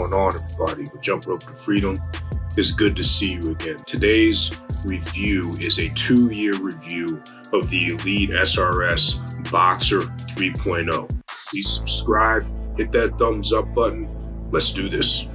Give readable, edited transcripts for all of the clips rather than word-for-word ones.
going on, everybody? With Jump Rope to Freedom, it's good to see you again. Today's review is a 2-year review of the EliteSRS Boxer 3.0. Please subscribe, hit that thumbs up button. Let's do this.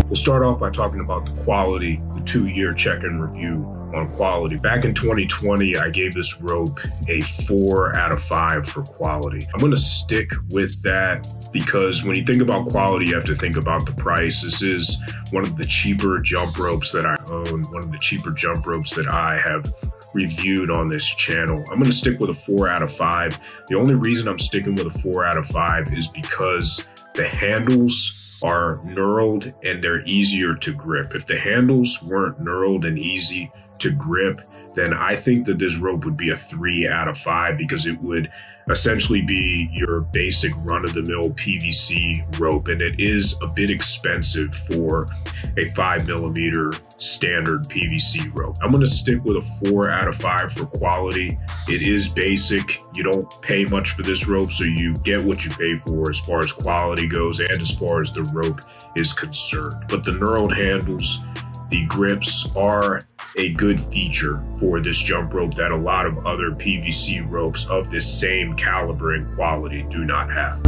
We'll start off by talking about the quality, the 2-year check-in review on quality. Back in 2020, I gave this rope a 4 out of 5 for quality. I'm gonna stick with that because when you think about quality, you have to think about the price. This is one of the cheaper jump ropes that I own, one of the cheaper jump ropes that I have reviewed on this channel. I'm gonna stick with a 4 out of 5. The only reason I'm sticking with a 4 out of 5 is because the handles are knurled and they're easier to grip. If the handles weren't knurled and easy to grip, then I think that this rope would be a 3 out of 5 because it would essentially be your basic run-of-the-mill PVC rope, and it is a bit expensive for a 5mm standard PVC rope. I'm going to stick with a 4 out of 5 for quality. It is basic. You don't pay much for this rope, so you get what you pay for as far as quality goes and as far as the rope is concerned. But the knurled handles, the grips are a good feature for this jump rope that a lot of other PVC ropes of this same caliber and quality do not have.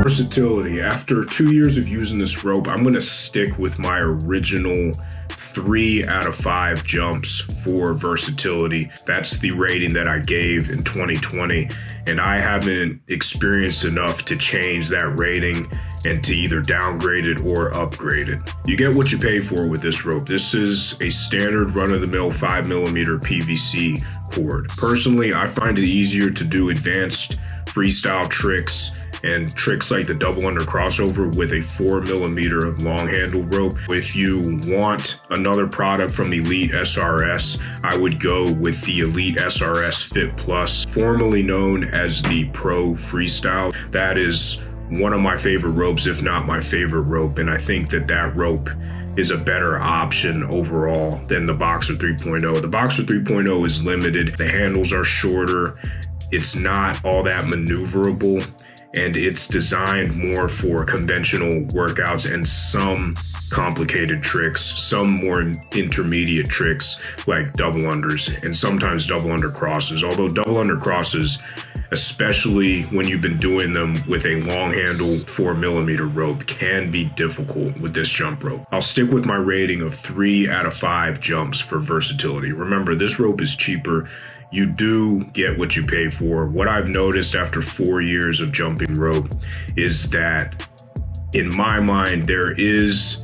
Versatility. After 2 years of using this rope, I'm going to stick with my original 3 out of 5 jumps for versatility. That's the rating that I gave in 2020, and I haven't experienced enough to change that rating and to either downgrade it or upgrade it. You get what you pay for with this rope. This is a standard run-of-the-mill 5mm PVC cord. Personally, I find it easier to do advanced freestyle tricks and tricks like the double under crossover with a 4mm long handle rope. If you want another product from EliteSRS, I would go with the EliteSRS Fit Plus, formerly known as the Pro Freestyle. That is one of my favorite ropes, if not my favorite rope, and I think that that rope is a better option overall than the Boxer 3.0. The Boxer 3.0 is limited. The handles are shorter. It's not all that maneuverable, and it's designed more for conventional workouts and some complicated tricks, some more intermediate tricks like double unders and sometimes double under crosses. Although double under crosses, especially when you've been doing them with a long handle 4mm rope, can be difficult with this jump rope. I'll stick with my rating of 3 out of 5 jumps for versatility. Remember, this rope is cheaper. You do get what you pay for. What I've noticed after 4 years of jumping rope is that, in my mind, there is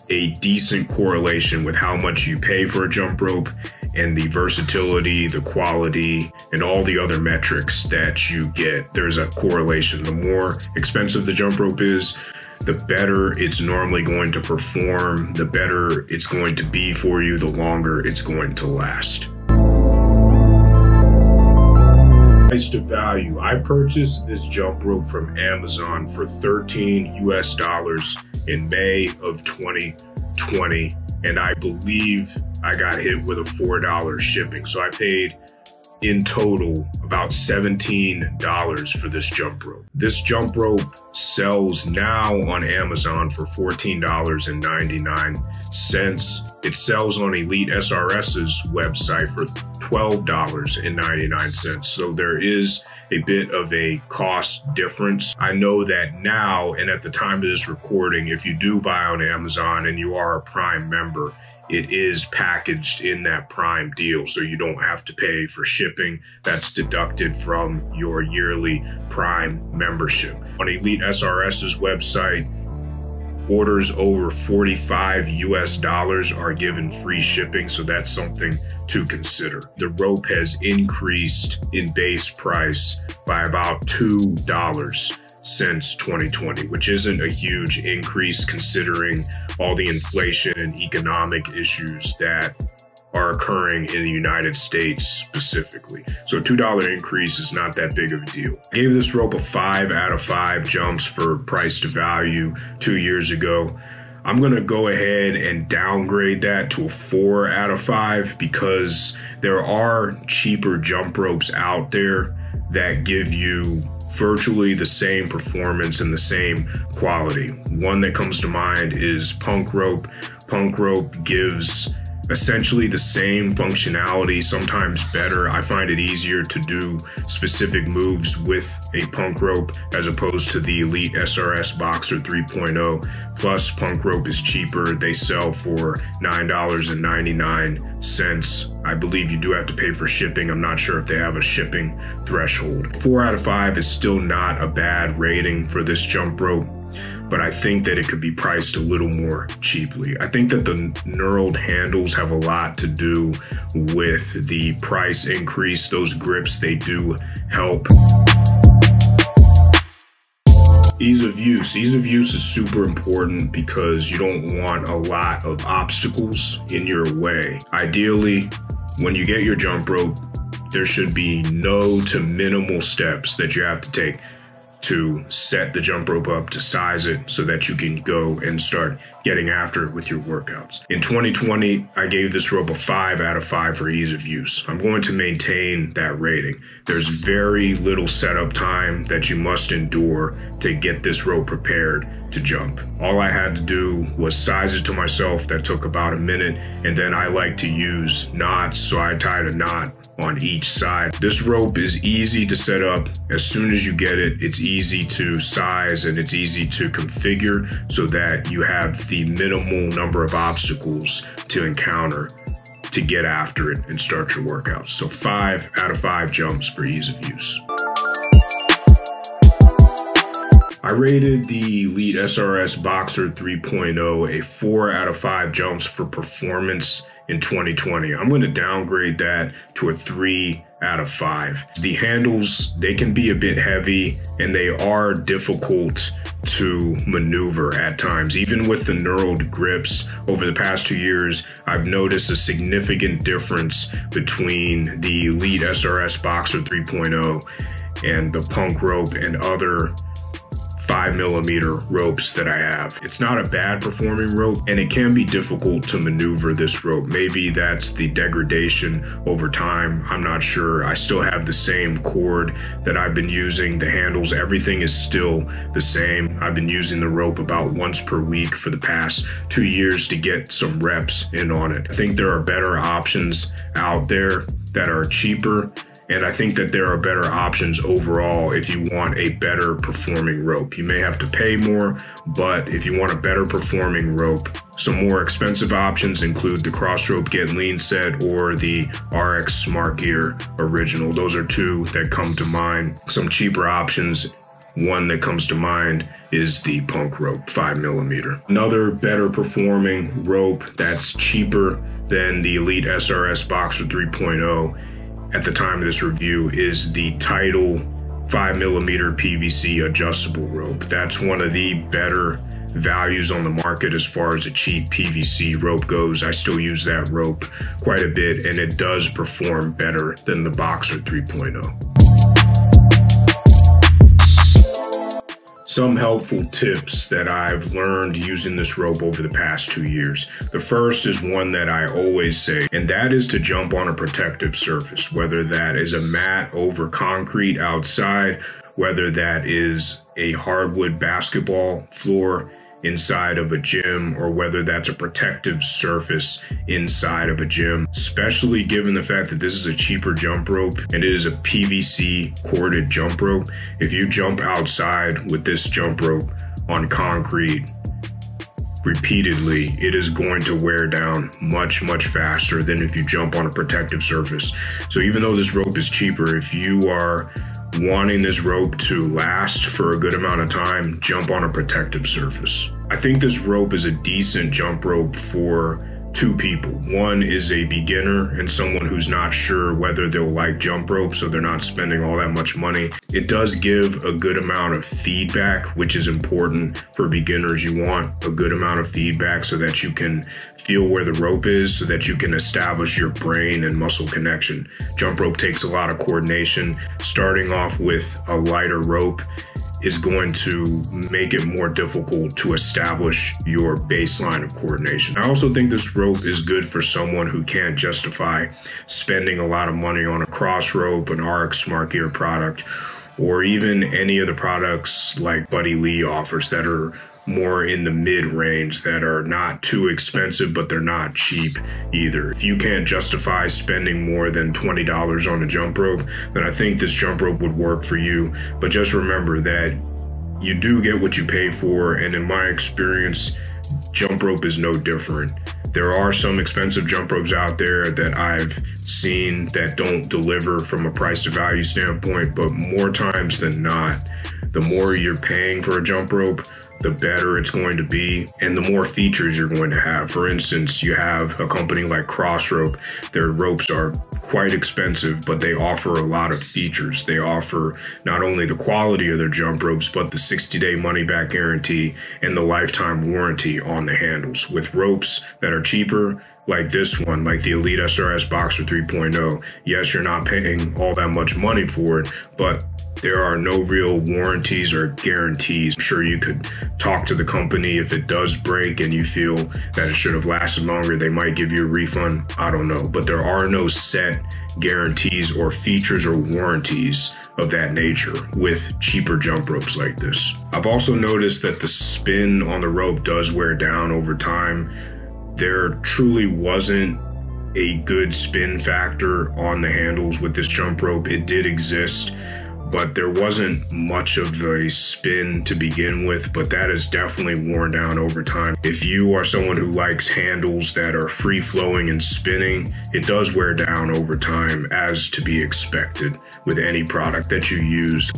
a decent correlation with how much you pay for a jump rope and the versatility, the quality, and all the other metrics that you get. There's a correlation. The more expensive the jump rope is, the better it's normally going to perform, the better it's going to be for you, the longer it's going to last. Price to value. I purchased this jump rope from Amazon for $13 US in May of 2020, and I believe I got hit with a $4 shipping. So I paid in total about $17 for this jump rope. This jump rope sells now on Amazon for $14.99. It sells on EliteSRS's website for $12.99. So there is a bit of a cost difference. I know that now, and at the time of this recording, if you do buy on Amazon and you are a Prime member, it is packaged in that Prime deal, so you don't have to pay for shipping. That's deducted from your yearly Prime membership. On EliteSRS's website, orders over $45 US are given free shipping, so that's something to consider. The rope has increased in base price by about $2 since 2020, which isn't a huge increase considering all the inflation and economic issues that are occurring in the United States specifically. So a $2 increase is not that big of a deal. I gave this rope a 5 out of 5 jumps for price to value 2 years ago. I'm gonna go ahead and downgrade that to a 4 out of 5 because there are cheaper jump ropes out there that give you virtually the same performance and the same quality. One that comes to mind is punk rope. Punk rope gives essentially the same functionality, sometimes better. I find it easier to do specific moves with a punk rope as opposed to the EliteSRS Boxer 3.0. Plus, punk rope is cheaper. They sell for $9.99. I believe you do have to pay for shipping. I'm not sure if they have a shipping threshold. 4 out of 5 is still not a bad rating for this jump rope, but I think that it could be priced a little more cheaply. I think that the knurled handles have a lot to do with the price increase. Those grips, they do help. Ease of use. Ease of use is super important because you don't want a lot of obstacles in your way. Ideally, when you get your jump rope, there should be no to minimal steps that you have to take to set the jump rope up, to size it so that you can go and start getting after it with your workouts. In 2020, I gave this rope a 5 out of 5 for ease of use. I'm going to maintain that rating. There's very little setup time that you must endure to get this rope prepared to jump. All I had to do was size it to myself. That took about a minute, and then I like to use knots, so I tied a knot on each side. This rope is easy to set up. As soon as you get it, it's easy to size and it's easy to configure so that you have the minimal number of obstacles to encounter to get after it and start your workouts. So 5 out of 5 jumps for ease of use. I rated the EliteSRS Boxer 3.0 a 4 out of 5 jumps for performance in 2020. I'm going to downgrade that to a 3 out of 5. The handles, they can be a bit heavy and they are difficult to maneuver at times. Even with the knurled grips over the past 2 years, I've noticed a significant difference between the EliteSRS Boxer 3.0 and the punk rope and other 5mm ropes that I have. It's not a bad performing rope, and it can be difficult to maneuver this rope. Maybe that's the degradation over time. I'm not sure. I still have the same cord that I've been using. The handles, everything is still the same. I've been using the rope about once per week for the past 2 years to get some reps in on it. I think there are better options out there that are cheaper, and I think that there are better options overall if you want a better performing rope. You may have to pay more, but if you want a better performing rope, some more expensive options include the Crossrope Get Lean set or the RX Smart Gear Original. Those are 2 that come to mind. Some cheaper options, one that comes to mind is the punk rope 5mm. Another better performing rope that's cheaper than the EliteSRS Boxer 3.0 at the time of this review is the Untitled 5mm PVC adjustable rope. That's one of the better values on the market as far as a cheap PVC rope goes. I still use that rope quite a bit, and it does perform better than the Boxer 3.0. Some helpful tips that I've learned using this rope over the past 2 years. The first is one that I always say, and that is to jump on a protective surface, whether that is a mat over concrete outside, whether that is a hardwood basketball floor inside of a gym, or whether that's a protective surface inside of a gym, especially given the fact that this is a cheaper jump rope and it is a PVC corded jump rope. If you jump outside with this jump rope on concrete repeatedly, it is going to wear down much faster than if you jump on a protective surface. So even though this rope is cheaper, if you are wanting this rope to last for a good amount of time, jump on a protective surface. I think this rope is a decent jump rope for 2 people. One is a beginner and someone who's not sure whether they'll like jump rope, so they're not spending all that much money. It does give a good amount of feedback, which is important for beginners. You want a good amount of feedback so that you can feel where the rope is, so that you can establish your brain and muscle connection. Jump rope takes a lot of coordination. Starting off with a lighter rope is going to make it more difficult to establish your baseline of coordination. I also think this rope is good for someone who can't justify spending a lot of money on a cross rope, an RX Smart Gear product, or even any of the products like Buddy Lee offers that are more in the mid-range, that are not too expensive, but they're not cheap either. If you can't justify spending more than $20 on a jump rope, then I think this jump rope would work for you. But just remember that you do get what you pay for, and in my experience, jump rope is no different. There are some expensive jump ropes out there that I've seen that don't deliver from a price to value standpoint, but more times than not, the more you're paying for a jump rope, the better it's going to be and the more features you're going to have. For instance, you have a company like Crossrope. Their ropes are quite expensive, but they offer a lot of features. They offer not only the quality of their jump ropes, but the 60-day money-back guarantee and the lifetime warranty on the handles. With ropes that are cheaper, like this one, like the EliteSRS Boxer 3.0, yes, you're not paying all that much money for it, but there are no real warranties or guarantees. I'm sure you could talk to the company if it does break and you feel that it should have lasted longer, they might give you a refund. I don't know, but there are no set guarantees or features or warranties of that nature with cheaper jump ropes like this. I've also noticed that the spin on the rope does wear down over time. There truly wasn't a good spin factor on the handles with this jump rope. It did exist, but there wasn't much of a spin to begin with, but that is definitely worn down over time. If you are someone who likes handles that are free flowing and spinning, it does wear down over time, as to be expected with any product that you use.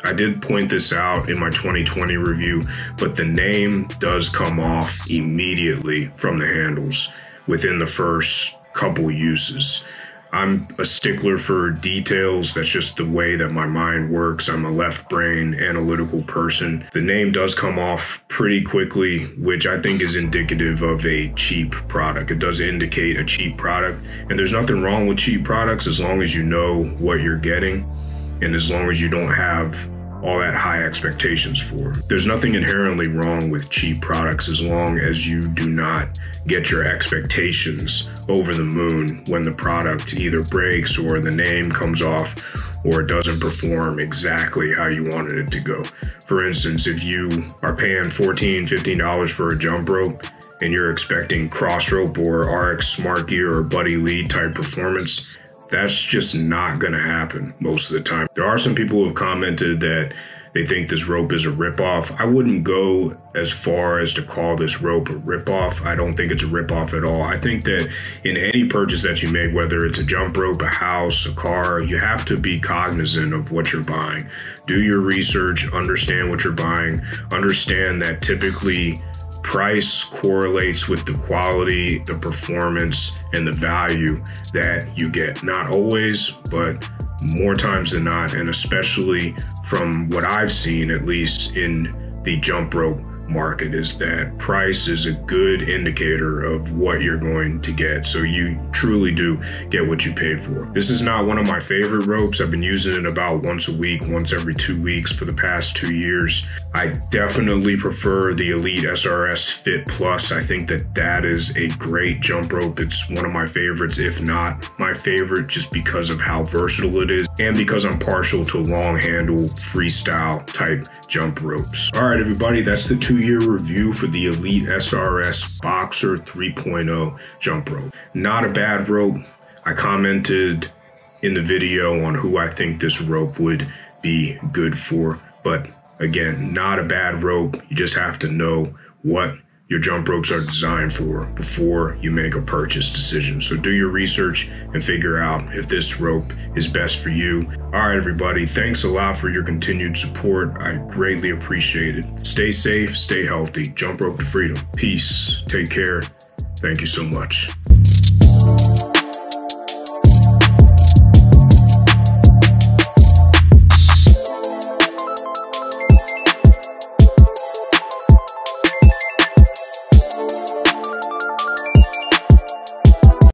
I did point this out in my 2020 review, but the name does come off immediately from the handles within the first couple uses. I'm a stickler for details. That's just the way that my mind works. I'm a left brain analytical person. The name does come off pretty quickly, which I think is indicative of a cheap product. It does indicate a cheap product, and there's nothing wrong with cheap products as long as you know what you're getting and as long as you don't have all that high expectations for. There's nothing inherently wrong with cheap products as long as you do not get your expectations over the moon when the product either breaks or the name comes off or it doesn't perform exactly how you wanted it to go. For instance, if you are paying $14, $15 for a jump rope and you're expecting Crossrope or RX Smart Gear or Buddy Lee type performance, that's just not going to happen most of the time. There are some people who have commented that they think this rope is a ripoff. I wouldn't go as far as to call this rope a ripoff. I don't think it's a ripoff at all. I think that in any purchase that you make, whether it's a jump rope, a house, a car, you have to be cognizant of what you're buying. Do your research, understand what you're buying, understand that typically price correlates with the quality, the performance, and the value that you get. Not always, but more times than not, and especially from what I've seen, at least in the jump rope market, is that price is a good indicator of what you're going to get. So you truly do get what you paid for. This is not one of my favorite ropes. I've been using it about once a week, once every 2 weeks for the past 2 years. I definitely prefer the EliteSRS Fit Plus. I think that that is a great jump rope. It's one of my favorites, if not my favorite, just because of how versatile it is and because I'm partial to long handle freestyle type jump ropes. All right, everybody, that's the 2-year review for the EliteSRS Boxer 3.0 jump rope. Not a bad rope. I commented in the video on who I think this rope would be good for, but again, not a bad rope. You just have to know what your jump ropes are designed for before you make a purchase decision. So do your research and figure out if this rope is best for you. All right, everybody, thanks a lot for your continued support. I greatly appreciate it. Stay safe, stay healthy. Jump rope to freedom. Peace. Take care. Thank you so much.